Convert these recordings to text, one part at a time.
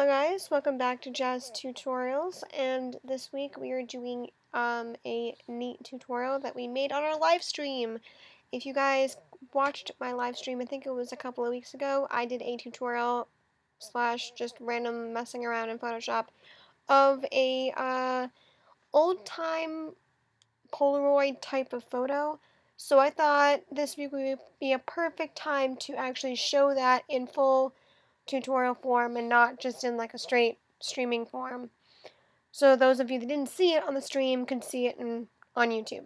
guys, welcome back to JazzedTutorials, and this week we are doing a neat tutorial that we made on our live stream. If you guys watched my live stream, I think it was a couple of weeks ago, I did a tutorial slash just random messing around in Photoshop of a old-time polaroid type of photo. So I thought this week would be a perfect time to actually show that in full tutorial form and not just in like a straight streaming form. So those of you that didn't see it on the stream can see it on YouTube.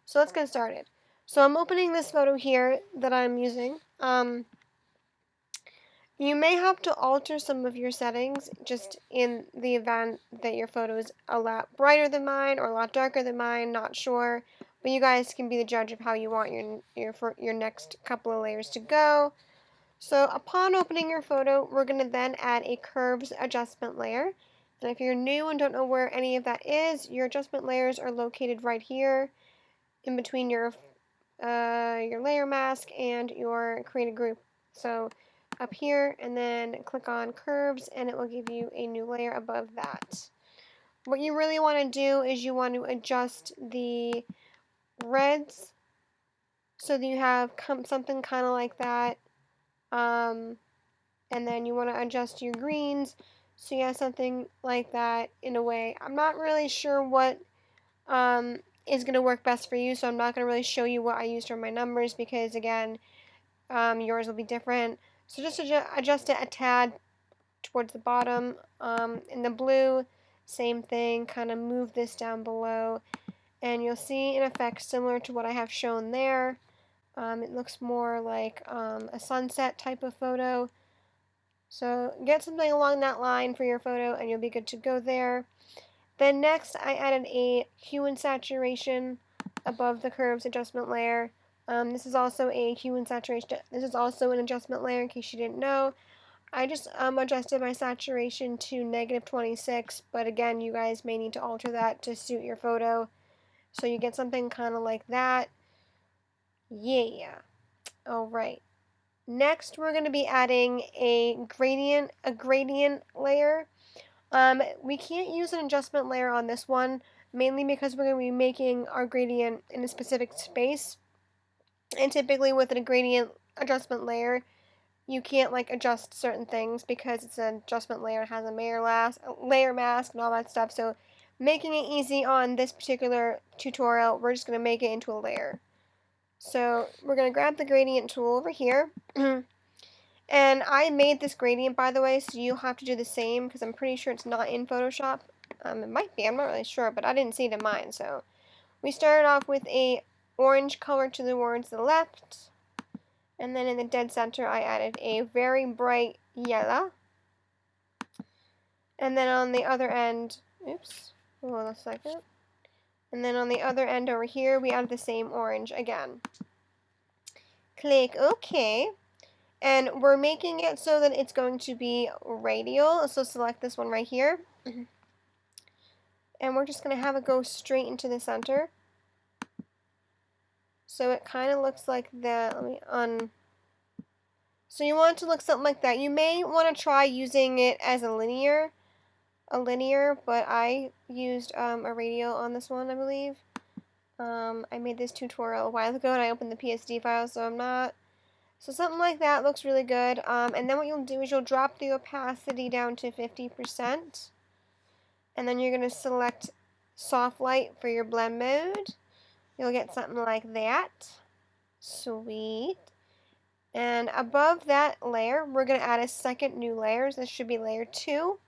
So let's get started. So I'm opening this photo here that I'm using. You may have to alter some of your settings just in the event that your photo is a lot brighter than mine or a lot darker than mine, not sure. But you guys can be the judge of how you want your next couple of layers to go. So upon opening your photo, we're going to then add a curves adjustment layer. And if you're new and don't know where any of that is, your adjustment layers are located right here in between your layer mask and your create a group. So up here, and then click on curves, and it will give you a new layer above that. What you really want to do is you want to adjust the reds so that you have something kind of like that. And then you want to adjust your greens so you have something like that in a way. I'm not really sure what is going to work best for you, so I'm not going to really show you what I used for my numbers because, again, yours will be different. So just adjust it a tad towards the bottom. In the blue, same thing, kind of move this down below, and you'll see an effect similar to what I have shown there. It looks more like a sunset type of photo. So get something along that line for your photo and you'll be good to go there. Then next I added a hue and saturation above the curves adjustment layer. This is also a hue and saturation. This is also an adjustment layer in case you didn't know. I just adjusted my saturation to -26, but again, you guys may need to alter that to suit your photo. So you get something kind of like that. Yeah. Alright. Next, we're going to be adding a gradient layer. We can't use an adjustment layer on this one, mainly because we're going to be making our gradient in a specific space. And typically with a gradient adjustment layer, you can't like adjust certain things because it's an adjustment layer. It has a layer mask and all that stuff. So making it easy on this particular tutorial, we're just going to make it into a layer. So we're going to grab the gradient tool over here. And I made this gradient, by the way, so you'll have to do the same because I'm pretty sure it's not in Photoshop. It might be, I'm not really sure, but I didn't see it in mine. So we started off with a orange color towards the left. And then in the dead center, I added a very bright yellow. And then on the other end, oops, hold on a second. And then on the other end over here, we added the same orange again. Click OK. And we're making it so that it's going to be radial. So select this one right here. And we're just going to have it go straight into the center. So it kind of looks like that. So you want it to look something like that. You may want to try using it as a linear, but I used a radial on this one, I believe. I made this tutorial a while ago and I opened the PSD file, so I'm not. So something like that looks really good. And then what you'll do is you'll drop the opacity down to 50%. And then you're going to select soft light for your blend mode. You'll get something like that. Sweet. And above that layer, we're going to add a second new layer. This should be layer 2.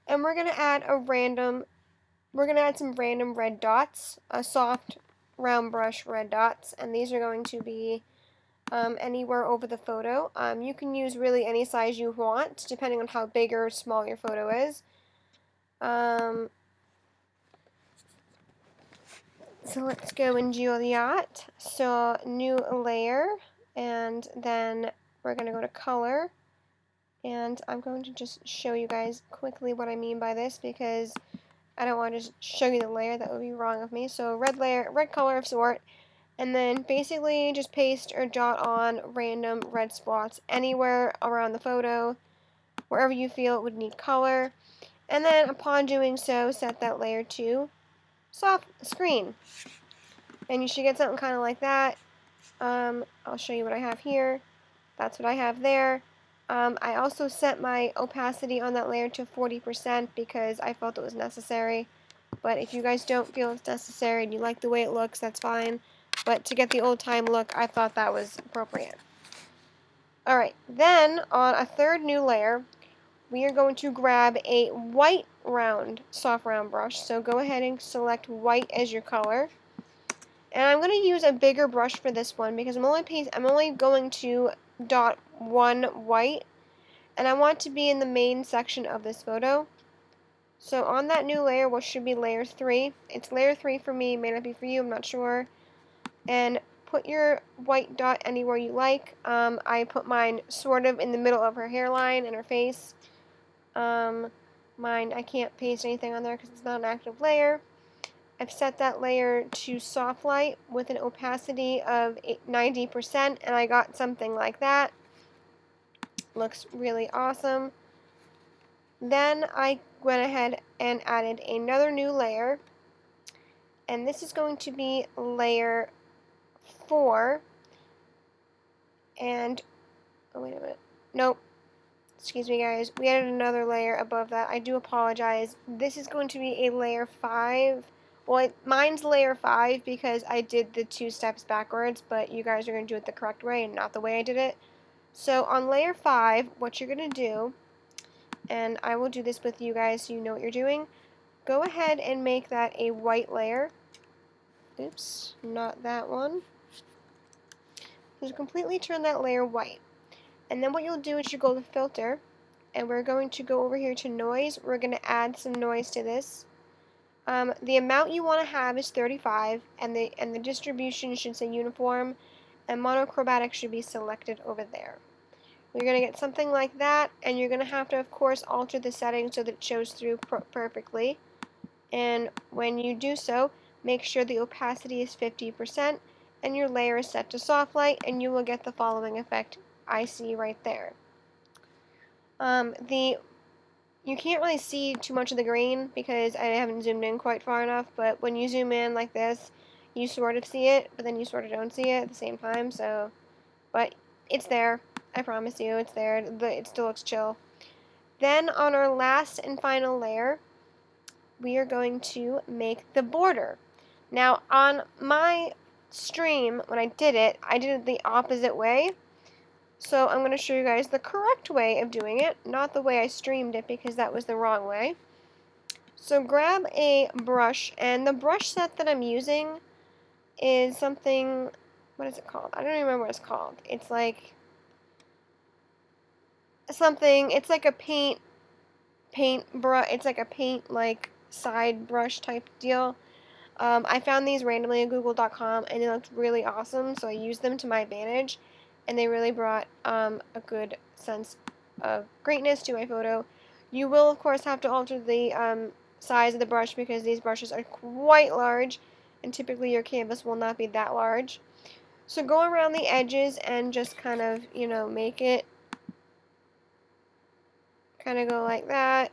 And we're going to add some random red dots, a soft round brush red dots. And these are going to be anywhere over the photo. You can use really any size you want, depending on how big or small your photo is. So let's go and do that. So new layer, and then we're going to go to color. And I'm going to just show you guys quickly what I mean by this because I don't want to just show you the layer. That would be wrong of me. So red color of sort. And then basically just paste or dot on random red spots anywhere around the photo. wherever you feel it would need color. And then upon doing so, set that layer to soft screen. And you should get something kind of like that. I'll show you what I have here. That's what I have there. I also set my opacity on that layer to 40% because I felt it was necessary. But if you guys don't feel it's necessary and you like the way it looks, that's fine. But to get the old time look, I thought that was appropriate. Alright, then on a third new layer, we are going to grab a white round, soft round brush. So go ahead and select white as your color. And I'm going to use a bigger brush for this one because I'm only going to dot one white. And I want to be in the main section of this photo. So on that new layer, what should be layer 3. It's layer 3 for me, may not be for you, I'm not sure. And put your white dot anywhere you like. I put mine sort of in the middle of her hairline and her face. Mine, I can't paste anything on there because it's not an active layer. I've set that layer to soft light with an opacity of 90%, and I got something like that. Looks really awesome. Then I went ahead and added another new layer, and this is going to be layer 4. And, oh wait a minute, nope. Excuse me guys, we added another layer above that. I do apologize. This is going to be a layer 5. Well, mine's layer 5 because I did the 2 steps backwards, but you guys are going to do it the correct way and not the way I did it. So on layer 5, what you're going to do, and I will do this with you guys so you know what you're doing, go ahead and make that a white layer. Oops, not that one. Just completely turn that layer white. And then what you'll do is you go to filter, and we're going to go over here to noise. We're going to add some noise to this. The amount you want to have is 35, and the distribution should say uniform, and monochromatic should be selected over there. You're going to get something like that, and you're going to have to, of course, alter the settings so that it shows through perfectly. And when you do so, make sure the opacity is 50%, and your layer is set to soft light, and you will get the following effect I see right there. You can't really see too much of the green because I haven't zoomed in quite far enough, but when you zoom in like this, you sort of see it, but then you sort of don't see it at the same time, so, but it's there. I promise you, it's there. It still looks chill. Then on our last and final layer, we are going to make the border. Now, on my stream, when I did it the opposite way. So I'm going to show you guys the correct way of doing it, not the way I streamed it because that was the wrong way. So grab a brush, and the brush set that I'm using is something, what is it called? I don't even remember what it's called. It's like something, it's like a paint brush, it's like a paint like side brush type deal. I found these randomly on google.com and they looked really awesome, so I used them to my advantage. And they really brought a good sense of greatness to my photo. You will, of course, have to alter the size of the brush because these brushes are quite large, and typically your canvas will not be that large. So go around the edges and just kind of, you know, make it kind of go like that.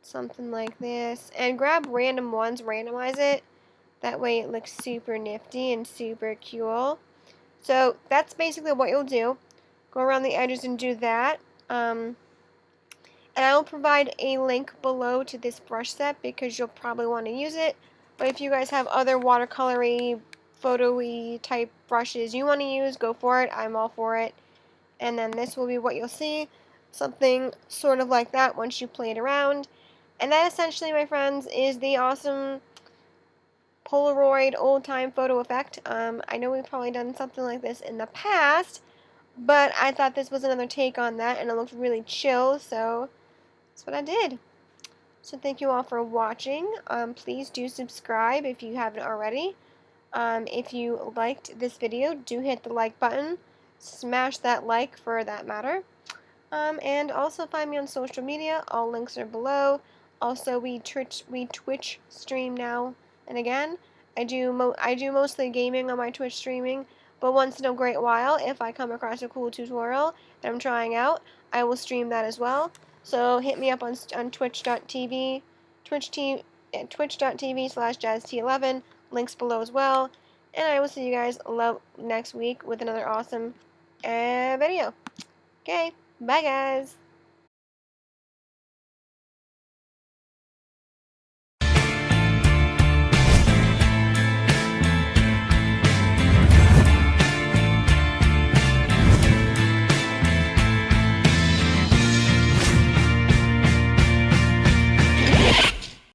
Something like this. And grab random ones, randomize it. That way it looks super nifty and super cool. So that's basically what you'll do. Go around the edges and do that. And I will provide a link below to this brush set because you'll probably want to use it. But if you guys have other watercolory, photo-y type brushes you want to use, go for it. I'm all for it. And then this will be what you'll see. Something sort of like that once you play it around. And that essentially, my friends, is the awesome Polaroid old-time photo effect. I know we've probably done something like this in the past, but I thought this was another take on that, and it looked really chill, so that's what I did. So thank you all for watching. Please do subscribe if you haven't already. If you liked this video, do hit the like button. Smash that like for that matter. And also find me on social media. All links are below. Also, we Twitch stream now and again. I do mostly gaming on my Twitch streaming, But once in a great while, if I come across a cool tutorial that I'm trying out, I will stream that as well. So hit me up on twitch.tv, twitch.tv/JazzedT11, links below as well. And I will see you guys next week with another awesome video. Okay, bye guys.